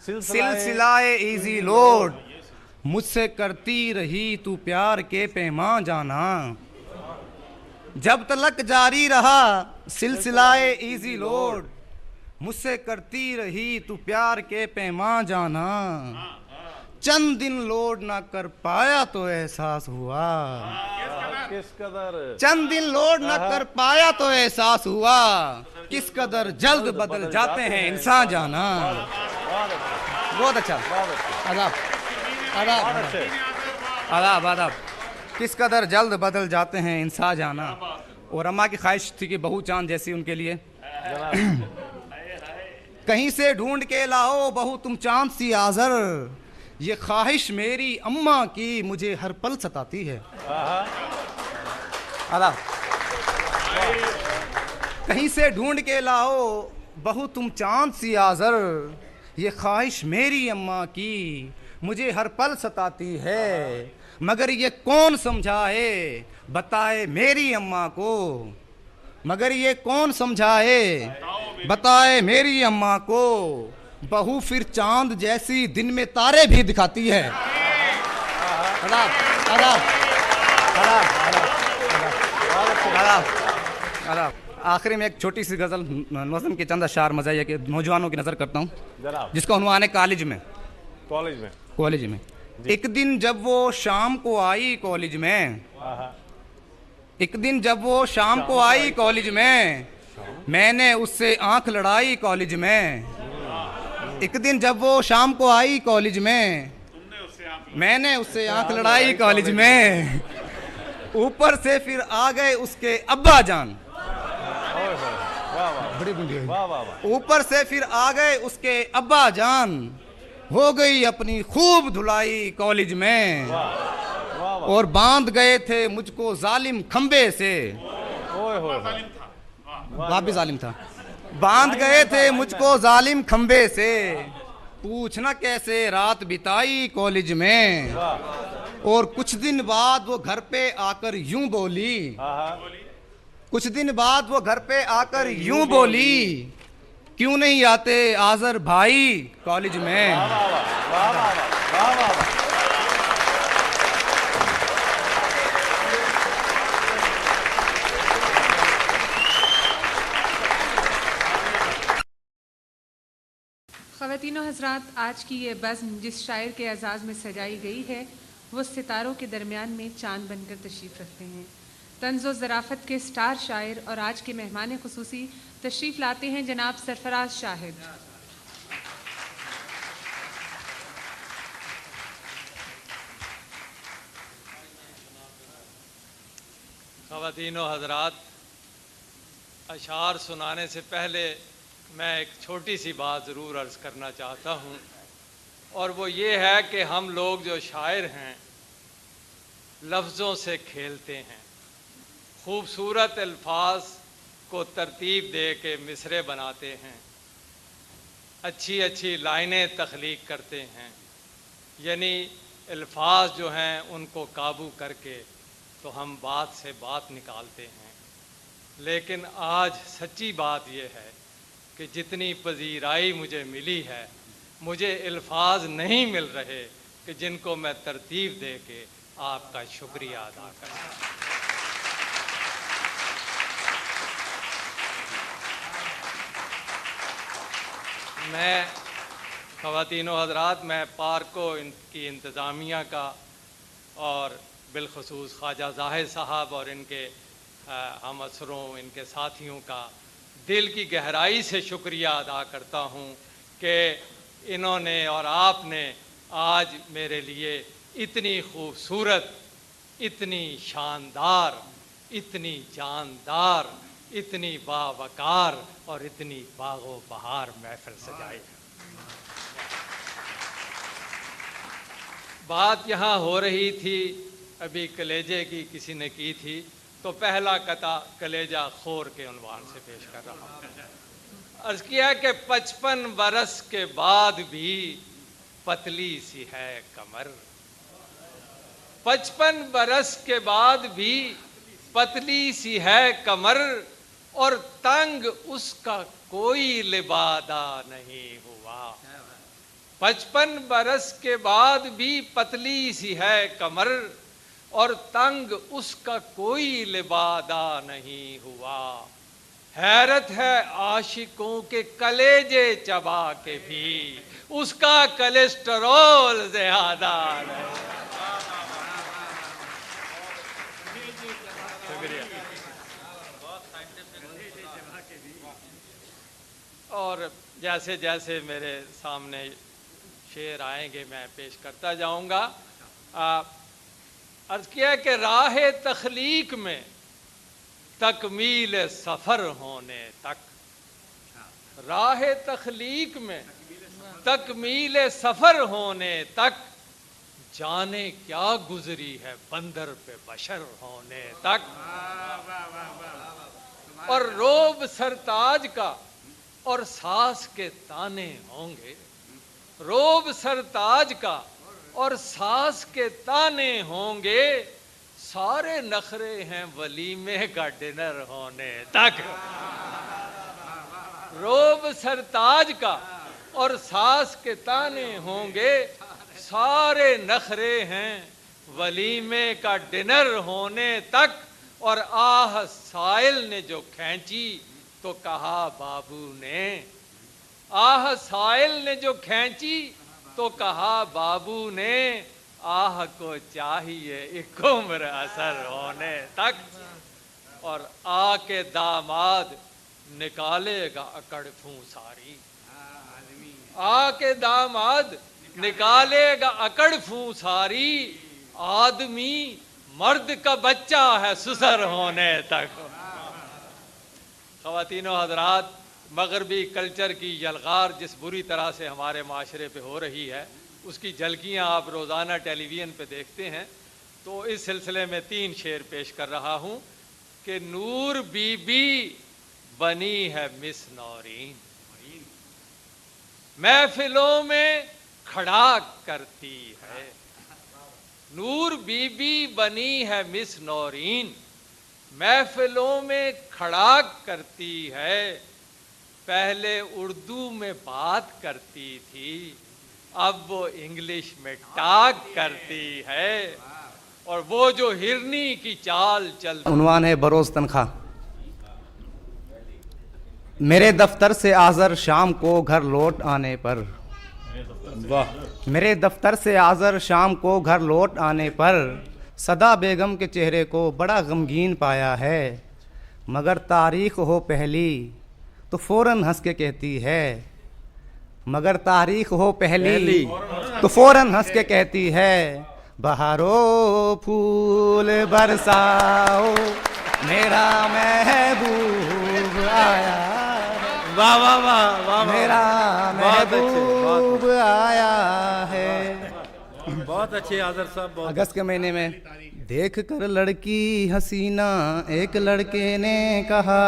Speaker 13: सिलसिलाए इजी लोड, मुझसे करती रही तू प्यार के पैमां जाना। जब तलक जारी रहा सिलसिलाए इजी लोड, मुझसे करती रही तू प्यार के पैमां जाना। चंद दिन लोड ना कर पाया तो एहसास हुआ,
Speaker 7: किस कदर
Speaker 13: चंद दिन लोड ना कर पाया तो एहसास हुआ, किस कदर जल्द बदल जाते हैं इंसान जाना। बहुत अच्छा, आदाब आदाब आदाब आदाब। किस कदर जल्द बदल जाते हैं इंसान जाना। और अम्मा की ख्वाहिश थी कि बहू चांद जैसी उनके लिए। कहीं से ढूंढ के लाओ बहू तुम चांद सी आजर, ये ख्वाहिश मेरी अम्मा की मुझे हर पल सताती है। आदाब। कहीं से ढूंढ के लाओ बहू तुम चांद सी आजर, ये ख्वाहिश मेरी अम्मा की मुझे हर पल सताती है। मगर ये कौन समझाए बताए मेरी अम्मा को, मगर ये कौन समझाए बताए मेरी अम्मा को, बहू फिर चांद जैसी दिन में तारे भी दिखाती है। आदाब आदाब आदाब आदाब। आखिरी में एक छोटी सी गजल नज़म के चंद अशार मज़ाहिया के नौजवानों की नज़र करता हूँ, जिसका उन्वान है कॉलेज में। कॉलेज में एक दिन जब वो शाम को आई कॉलेज में, एक दिन जब वो शाम को आई कॉलेज में, मैंने उससे आंख लड़ाई कॉलेज में। एक दिन जब वो शाम को आई कॉलेज में, मैंने उससे आंख लड़ाई कॉलेज में। ऊपर से फिर आ गए उसके अब्बा जान, ऊपर से फिर आ गए उसके अब्बा जान, हो गई अपनी खूब धुलाई कॉलेज में। और बांध गए थे मुझको जालिम खंबे से, वापिस जालिम था, बांध गए थे मुझको जालिम खंबे से। पूछना कैसे रात बिताई कॉलेज में। और कुछ दिन बाद वो घर पे आकर यूं बोली, कुछ दिन बाद वो घर पे आकर यूं बोली, क्यों नहीं आते आजर भाई कॉलेज में।
Speaker 14: ख़वातीनो हज़रात, आज की ये बज़्म जिस शायर के एजाज़ में सजाई गई है वो सितारों के दरमियान में चांद बनकर तशरीफ़ रखते हैं। तंज़ो ज़राफ़त के स्टार शायर और आज के मेहमान ख़ुसूसी तशरीफ़ लाते हैं जनाब सरफराज शाहिद।
Speaker 15: ख़वातीनो हज़रात, अशार सुनाने से पहले मैं एक छोटी सी बात ज़रूर अर्ज़ करना चाहता हूँ, और वो ये है कि हम लोग जो शायर हैं लफ्ज़ों से खेलते हैं, खूबसूरत अल्फाज को तरतीब दे के मिसरे बनाते हैं, अच्छी अच्छी लाइनें तख्लीक करते हैं, यानी अल्फाज जो हैं उनको काबू करके तो हम बात से बात निकालते हैं। लेकिन आज सच्ची बात यह है कि जितनी पजीराई मुझे मिली है, मुझे अल्फाज नहीं मिल रहे कि जिनको मैं तरतीब दे के आपका शुक्रिया अदा करूं। मैं ख़वातीनो हज़रात, मैं पार्को की इंतज़ामिया का और बिलखसूस ख्वाजा ज़ाहिद साहब और इनके हम असरों, इनके साथियों का दिल की गहराई से शुक्रिया अदा करता हूँ कि इन्होंने और आपने आज मेरे लिए इतनी खूबसूरत, इतनी शानदार, इतनी जानदार, इतनी बावकार और इतनी बागो बहार महफिल सजाई। बात यहाँ हो रही थी अभी कलेजे की, किसी ने की थी, तो पहला कता कलेजा खोर के उन्वान से पेश कर रहा हूँ। अर्ज किया कि 55 बरस के बाद भी पतली सी है कमर, 55 बरस के बाद भी पतली सी है कमर, और तंग उसका कोई लिबादा नहीं हुआ। 55 बरस के बाद भी पतली सी है कमर, और तंग उसका कोई लिबादा नहीं हुआ। हैरत है आशिकों के कलेजे चबा के भी उसका कोलेस्टेरोल ज्यादा नहीं। और जैसे जैसे मेरे सामने शेर आएंगे मैं पेश करता जाऊंगा। अर्ज किया कि राह तख्लीक में तकमील सफ़र होने तक, राह तख्लीक में तकमील सफ़र होने तक, जाने क्या गुजरी है बंदर पे बशर होने तक। और रोब सरताज का और सास के ताने होंगे, रोब सरताज का और सास के ताने होंगे, सारे नखरे हैं वलीमे का डिनर होने तक। रोब सरताज का और सास के ताने होंगे, सारे नखरे हैं वलीमे का डिनर होने तक। और आह साइल ने जो खींची तो कहा बाबू ने, आह साइल ने जो खींची तो कहा बाबू ने, आह को चाहिए एक उम्र असर होने तक। और आ के दामाद निकालेगा अकड़ फूंसारी, आ के दामाद निकालेगा अकड़ फूंसारी, आदमी मर्द का बच्चा है सुसर होने तक। ख़वातीनो हज़रात, मगरबी कल्चर की यलगार जिस बुरी तरह से हमारे माशरे पे हो रही है, उसकी झलकियाँ आप रोज़ाना टेलीविज़न पे देखते हैं। तो इस सिलसिले में 3 शेर पेश कर रहा हूँ कि नूर बीबी बनी है मिस नौरीन, महफिलों में खड़ा करती है। नूर बीबी बनी है मिस नौरीन, महफिलों में खड़ा करती है। पहले उर्दू में बात करती थी, अब वो इंग्लिश में टाक करती है। और वो जो हिरनी की चाल चल।
Speaker 13: उन्वान है बरोज़ तनख्वाह। मेरे दफ्तर से आज़र शाम को घर लौट आने पर, वाह, मेरे दफ्तर से आज़र शाम को घर लौट आने पर, सदा बेगम के चेहरे को बड़ा गमगीन पाया है। मगर तारीख हो पहली तो फ़ौरन हंस के कहती है, मगर तारीख हो पहली तो फ़ौरन हंस के कहती है, बहारो फूल बरसाओ मेरा महबूब आया।
Speaker 8: वाह वाह वाह वाह,
Speaker 13: मेरा महबूब आया है।
Speaker 8: बहुत अच्छे आज़र साहब।
Speaker 13: अगस्त के महीने में देख कर लड़की हसीना एक लड़के ने कहा,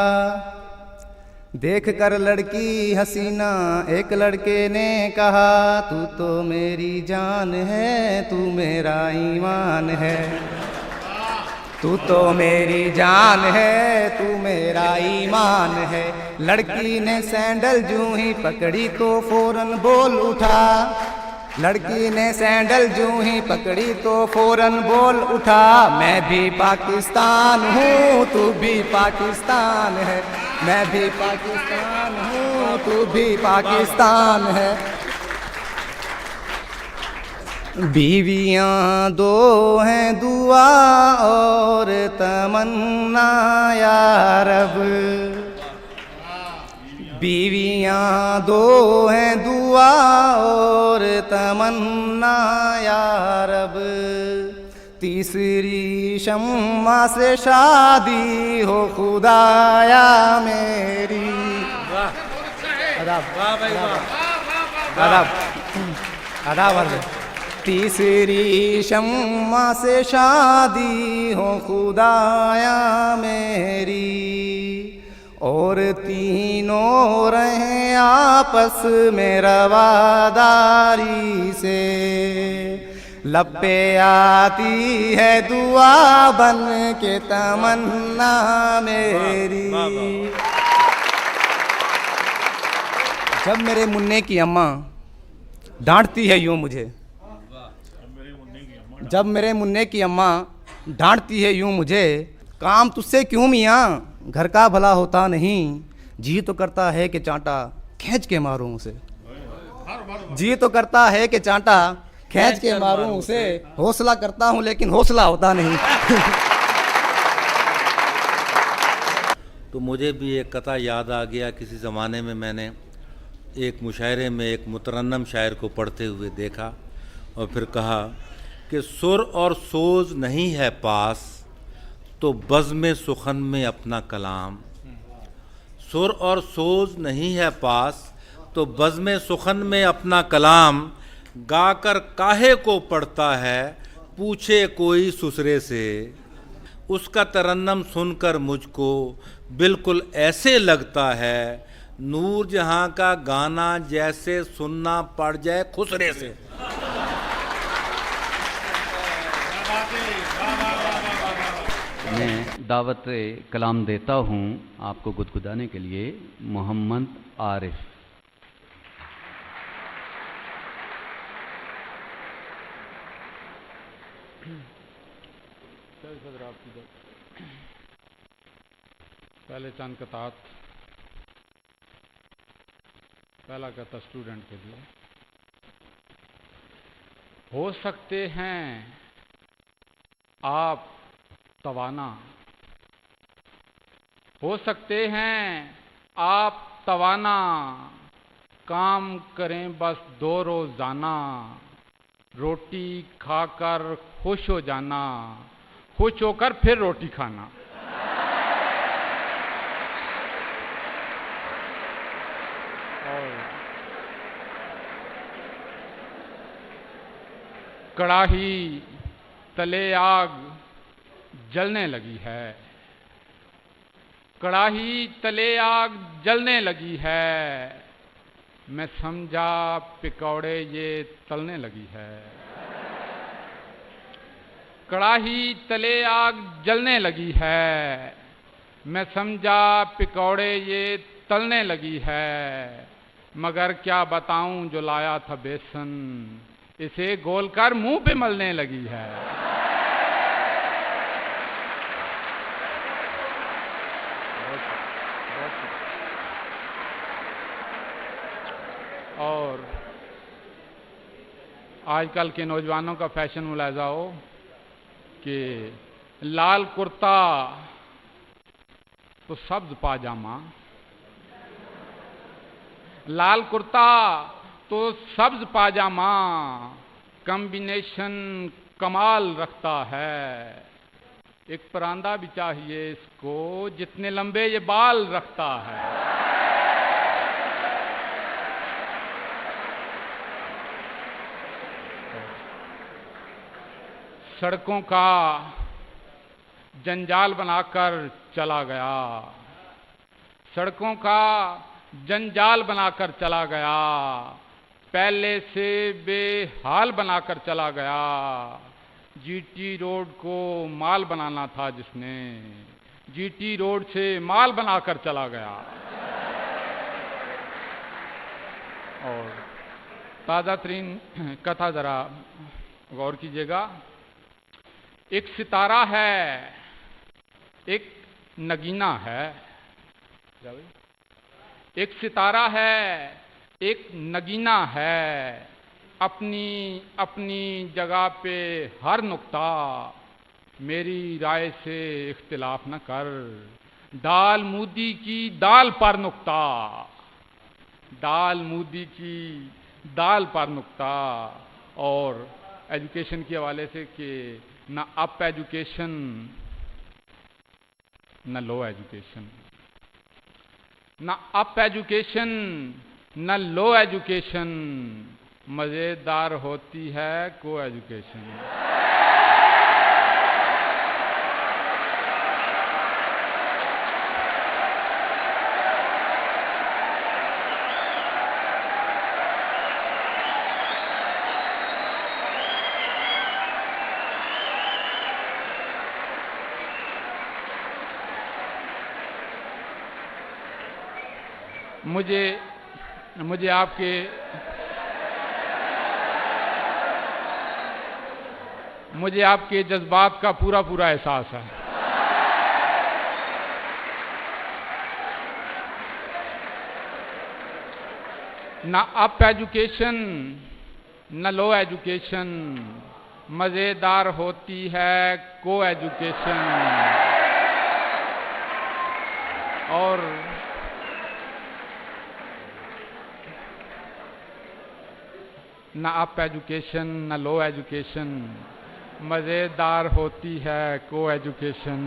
Speaker 13: देख कर लड़की हसीना एक लड़के ने कहा, तू तो मेरी जान है, तू मेरा ईमान है, तू तो मेरी जान है, तू मेरा ईमान है। लड़की ने सैंडल जूं ही पकड़ी तो फौरन बोल उठा, लड़की ने सैंडल जूं ही पकड़ी तो फौरन बोल उठा, मैं भी पाकिस्तान हूँ तू भी पाकिस्तान है, मैं भी पाकिस्तान हूँ तू भी पाकिस्तान है। बीवियाँ दो हैं दुआ और तमन्ना या रब, बीवियां दो हैं दुआ और तमन्ना या रब, तीसरी शम्मा से शादी हो खुदाया मेरी। आदाब। तीसरी शम्मा से शादी हो खुदाया मेरी, और तीनों रहें आपस में रवादारी से, लब पे आती है दुआ बन के तमन्ना मेरी। जब मेरे मुन्ने की अम्मा डांटती है यूं मुझे, जब मेरे मुन्ने की अम्मा डांटती है यूं मुझे, काम तुझसे क्यों मियाँ, घर का भला होता नहीं, जी तो करता है कि चांटा खींच के मारूं उसे, जी तो करता है कि चांटा खींच के मारूं उसे, हौसला करता हूं लेकिन हौसला होता नहीं।
Speaker 8: तो मुझे भी एक कथा याद आ गया। किसी ज़माने में मैंने एक मुशायरे में एक मुतरन्नम शायर को पढ़ते हुए देखा और फिर कहा कि सुर और सोज नहीं है पास तो बज़्म सुखन में अपना कलाम, सुर और सोज नहीं है पास तो बज़्म सुखन में अपना कलाम, गाकर काहे को पढ़ता है पूछे कोई सुसरे से, उसका तरन्नम सुनकर मुझको बिल्कुल ऐसे लगता है नूर जहाँ का गाना जैसे सुनना पड़ जाए खुसरे से।
Speaker 16: मैं दावत कलाम देता हूँ आपको गुदगुदाने के लिए, मोहम्मद आरिफ।
Speaker 5: पहले चंद कतात, पहला कहता स्टूडेंट के लिए। हो सकते हैं आप तवाना, हो सकते हैं आप तवाना, काम करें बस 2 रोजाना, रोटी खाकर खुश हो जाना, खुश होकर फिर रोटी खाना। कड़ाही तले आग जलने लगी है, कड़ाही तले आग जलने लगी है, मैं समझा पकौड़े ये तलने लगी है। कड़ाही तले आग जलने लगी है, मैं समझा पकौड़े ये तलने लगी है, मगर क्या बताऊं जो लाया था बेसन, इसे गोलकर मुंह पे मलने लगी है। और आजकल के नौजवानों का फैशन मुलाजा हो कि लाल कुर्ता तो सब्ज पाजामा, लाल कुर्ता तो सब्ज पाजामा, कॉम्बिनेशन कमाल रखता है, एक परांदा भी चाहिए इसको जितने लंबे ये बाल रखता है। सड़कों का जंजाल बनाकर चला गया, सड़कों का जंजाल बनाकर चला गया, पहले से बेहाल बनाकर चला गया, जीटी रोड को माल बनाना था जिसने, जीटी रोड से माल बनाकर चला गया। और ताज़ा तरीन कथा ज़रा गौर कीजिएगा। एक सितारा है, एक नगीना है, एक सितारा है, एक नगीना है, अपनी अपनी जगह पे हर नुक्ता, मेरी राय से इख्तिलाफ न कर, दाल मूदी की दाल पर नुक्ता, डाल मोदी की दाल पर नुक्ता, और एजुकेशन के हवाले से कि ना अप एजुकेशन न लो एजुकेशन, ना अप एजुकेशन न लो एजुकेशन, मज़ेदार होती है को एजुकेशन। मुझे आपके जज्बात का पूरा एहसास है। ना अप एजुकेशन न लो एजुकेशन, मज़ेदार होती है को एजुकेशन। और न अप एजुकेशन न लो एजुकेशन, मज़ेदार होती है को एजुकेशन।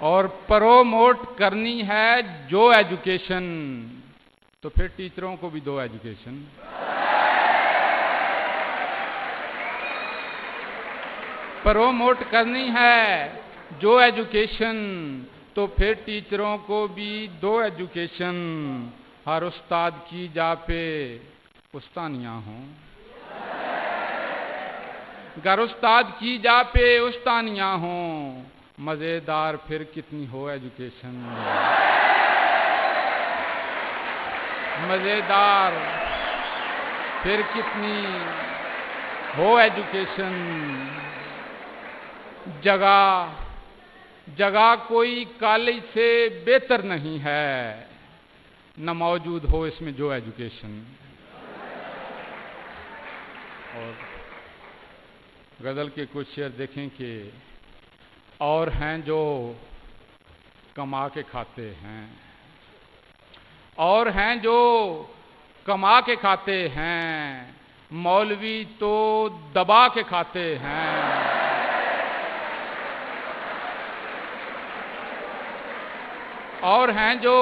Speaker 5: और प्रोमोट करनी है जो एजुकेशन, तो फिर टीचरों को भी दो एजुकेशन। प्रोमोट करनी है जो एजुकेशन, तो फिर टीचरों को भी दो एजुकेशन। हर उस्ताद की जा पे उस्तानियाँ हों, गर उस्ताद की जा पे उस्तानियाँ हों, मज़ेदार फिर कितनी हो एजुकेशन। मज़ेदार फिर कितनी हो एजुकेशन। जगह कोई कॉलेज से बेहतर नहीं है, न मौजूद हो इसमें जो एजुकेशन। और गज़ल के कुछ शेर देखें कि और हैं जो कमा के खाते हैं, और हैं जो कमा के खाते हैं, मौलवी तो दबा के खाते हैं। और हैं जो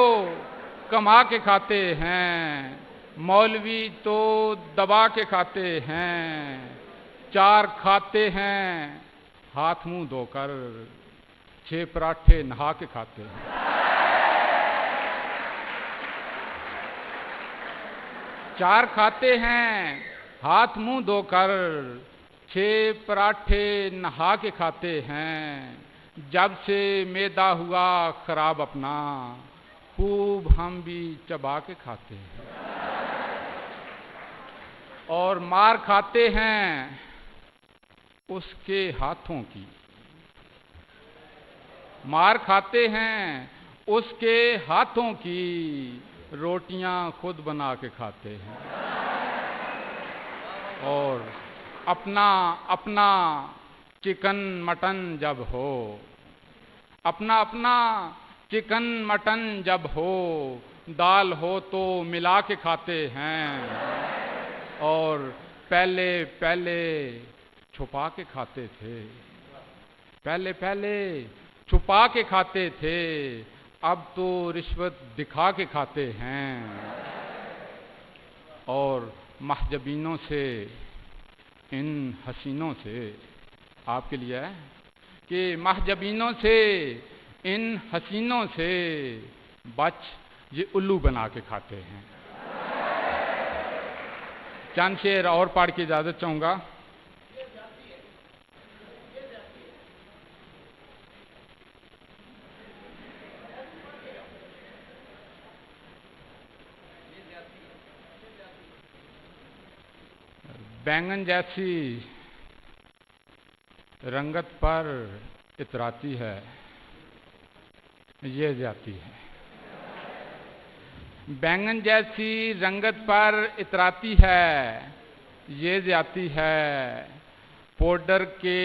Speaker 5: कमा के खाते हैं, मौलवी तो दबा के खाते हैं। 4 खाते हैं हाथ मुंह धोकर, 6 पराठे नहा के खाते हैं। 4 खाते हैं हाथ मुंह धोकर, 6 पराठे नहा के खाते हैं। जब से मैदा हुआ खराब अपना, खूब हम भी चबा के खाते हैं। और मार खाते हैं उसके हाथों की, मार खाते हैं उसके हाथों की, रोटियां खुद बना के खाते हैं। और अपना चिकन मटन जब हो, अपना चिकन मटन जब हो, दाल हो तो मिला के खाते हैं। और पहले छुपा के खाते थे, पहले छुपा के खाते थे, अब तो रिश्वत दिखा के खाते हैं। और महजबीनों से, इन हसीनों से, आपके लिए है कि महजबीनों से, इन हसीनों से बच ये उल्लू बना के खाते हैं। चंद शेर और पढ़ के इजाजत चाहूंगा। बैंगन जैसी रंगत पर इतराती है, ये जाती है। बैंगन जैसी रंगत पर इतराती है, ये जाती है। पाउडर के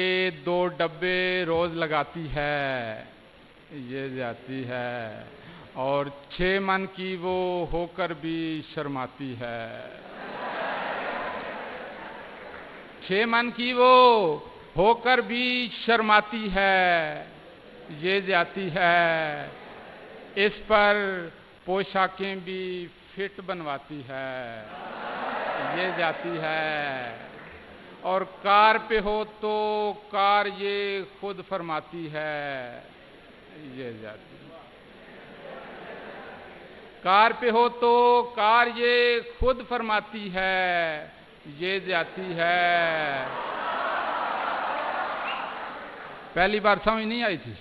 Speaker 5: 2 डब्बे रोज लगाती है, ये जाती है। और 6 मन की वो होकर भी शर्माती है। 6 मन की वो होकर भी शर्माती है, ये जाती है, इस पर पोशाकें भी फिट बनवाती है, ये जाती है। और कार पे हो तो कार ये खुद फरमाती है, ये जाती है। कार पे हो तो कार ये खुद फरमाती है, ये जाती है। पहली बार समझ नहीं आई थी।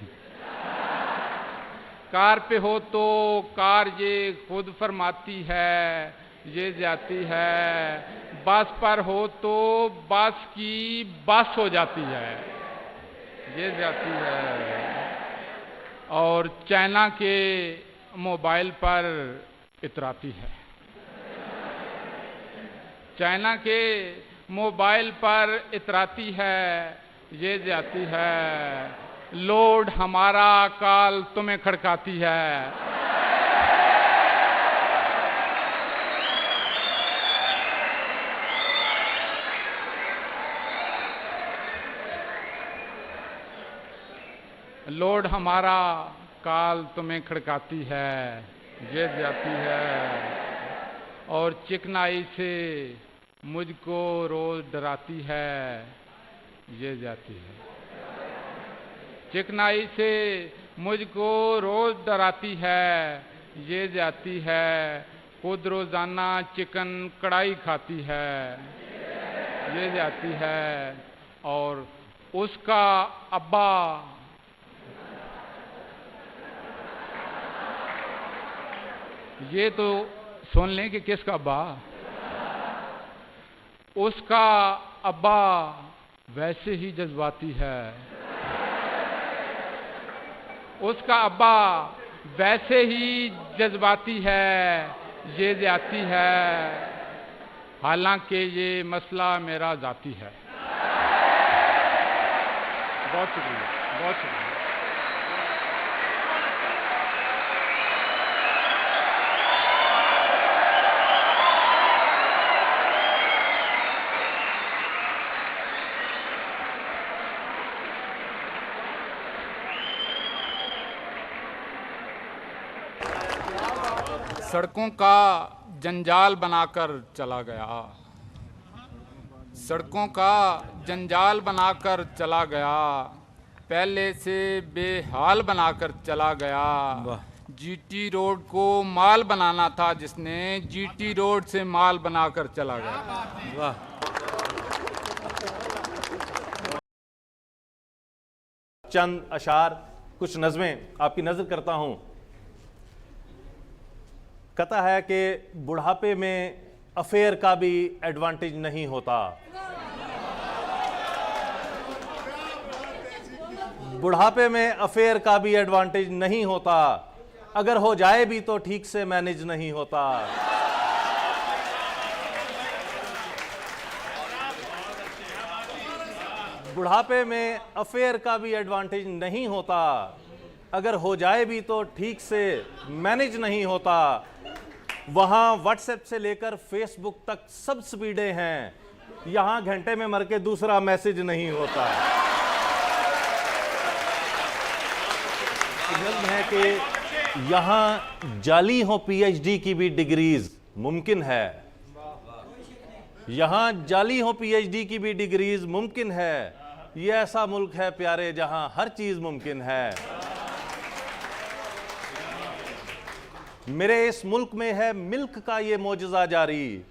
Speaker 5: कार पे हो तो कार ये खुद फरमाती है, ये जाती है। बस पर हो तो बस की बस हो जाती है, ये जाती है। और चाइना के मोबाइल पर इतराती है, चाइना के मोबाइल पर इतराती है, ये जाती है। लोड हमारा काल तुम्हें खड़काती है। लोड हमारा काल तुम्हें खड़काती है, ये जाती है। और चिकनाई से मुझको रोज डराती है, ये जाती है। चिकनाई से मुझको रोज डराती है, ये जाती है। खुद रोजाना चिकन कढ़ाई खाती है, ये जाती है। और उसका अब्बा ये तो सुन लें कि किसका अब्बा, उसका अब्बा वैसे ही जज्बाती है, उसका अब्बा वैसे ही जज्बाती है, ये जाती है। हालांकि ये मसला मेरा जाती है। बहुत शुक्रिया, बहुत शुक्रिया। सड़कों का जंजाल बनाकर चला गया, सड़कों का जंजाल बनाकर चला गया, पहले से बेहाल बनाकर चला गया। जीटी रोड को माल बनाना था जिसने, जीटी रोड से माल बनाकर चला गया। वाह।
Speaker 7: चंद अशार, कुछ नज़में आपकी नज़र करता हूँ। कहता है कि बुढ़ापे में अफेयर का भी एडवांटेज नहीं होता, बुढ़ापे में अफेयर का भी एडवांटेज नहीं होता, अगर हो जाए भी तो ठीक से मैनेज नहीं होता। बुढ़ापे में अफेयर का भी एडवांटेज नहीं होता, अगर हो जाए भी तो ठीक से मैनेज नहीं होता। वहाँ व्हाट्सएप से लेकर फेसबुक तक सब स्पीडें हैं, यहाँ घंटे में मर के दूसरा मैसेज नहीं होता। है कि यहाँ जाली हो पीएचडी की भी डिग्रीज मुमकिन है, यहाँ जाली हो पीएचडी की भी डिग्रीज मुमकिन है। ये ऐसा मुल्क है प्यारे जहाँ हर चीज मुमकिन है। मेरे इस मुल्क में है मिल्क का ये मोजज़ा जारी,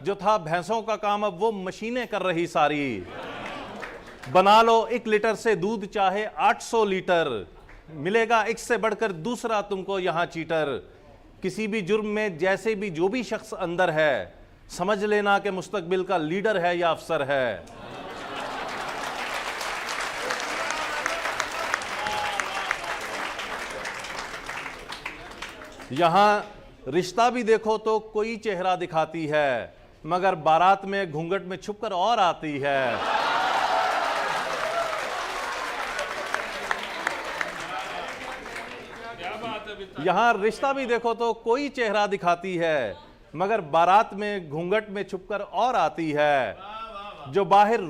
Speaker 7: जो था भैंसों का काम अब वो मशीनें कर रही सारी। बना लो 1 लीटर से दूध चाहे 800 लीटर, मिलेगा एक से बढ़कर दूसरा तुमको यहाँ चीटर। किसी भी जुर्म में जैसे भी जो भी शख्स अंदर है, समझ लेना कि मुस्तकबिल का लीडर है या अफसर है। यहाँ रिश्ता भी देखो तो कोई चेहरा दिखाती है, मगर बारात में घूंघट में छुपकर और आती है।
Speaker 9: क्या बात है
Speaker 7: यहां रिश्ता भी देखो तो कोई चेहरा दिखाती है, मगर बारात में घूंघट में छुपकर और आती है। जो बाहर